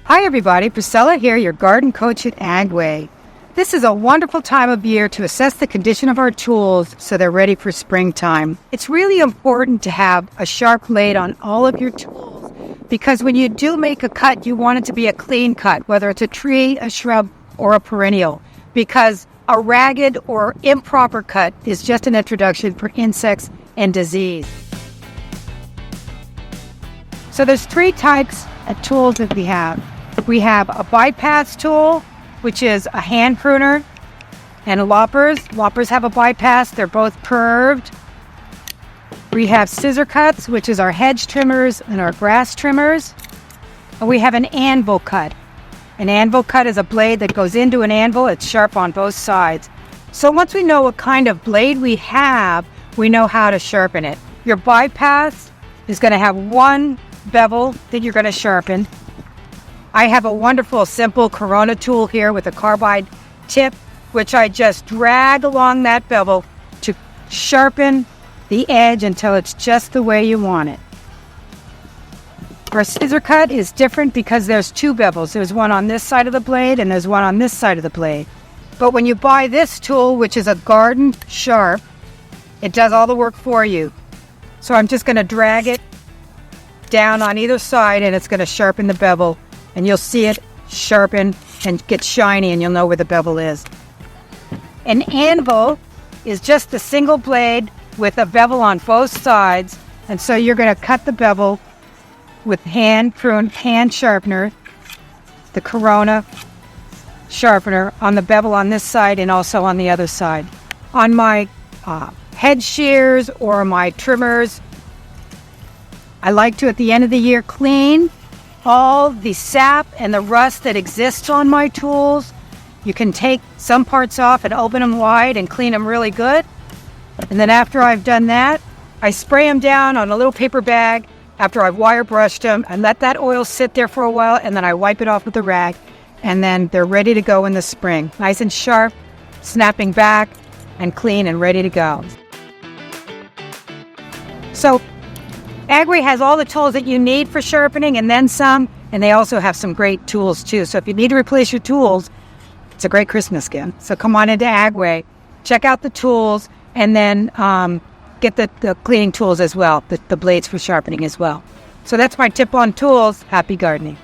Hi everybody, Priscilla here, your garden coach at Agway. This is a wonderful time of year to assess the condition of our tools so they're ready for springtime. It's really important to have a sharp blade on all of your tools because when you do make a cut, you want it to be a clean cut, whether it's a tree, a shrub, or a perennial, because a ragged or improper cut is just an introduction for insects and disease. So there's three types of tools that we have. We have a bypass tool, which is a hand pruner, and loppers. Loppers have a bypass. They're both curved. We have scissor cuts, which is our hedge trimmers and our grass trimmers. And we have an anvil cut. An anvil cut is a blade that goes into an anvil. It's sharp on both sides. So once we know what kind of blade we have, we know how to sharpen it. Your bypass is going to have one bevel that you're going to sharpen. I have a wonderful, simple Corona tool here with a carbide tip, which I just drag along that bevel to sharpen the edge until it's just the way you want it. Our scissor cut is different because there's two bevels. There's one on this side of the blade and there's one on this side of the blade. But when you buy this tool, which is a garden sharp, it does all the work for you. So I'm just going to drag it down on either side and it's going to sharpen the bevel. And you'll see it sharpen and get shiny and you'll know where the bevel is. An anvil is just a single blade with a bevel on both sides. And so you're going to cut the bevel with hand sharpener, the Corona sharpener on the bevel on this side and also on the other side. On my hedge shears or my trimmers, I like to at the end of the year clean all the sap and the rust that exists on my tools. You can take some parts off and open them wide and clean them really good. And then after I've done that, I spray them down on a little paper bag after I've wire brushed them and let that oil sit there for a while, and then I wipe it off with a rag, and then they're ready to go in the spring. Nice and sharp, snapping back and clean and ready to go. So Agway has all the tools that you need for sharpening and then some, and they also have some great tools too. So if you need to replace your tools, it's a great Christmas gift. So come on into Agway, check out the tools, and then get the cleaning tools as well, the blades for sharpening as well. So that's my tip on tools. Happy gardening.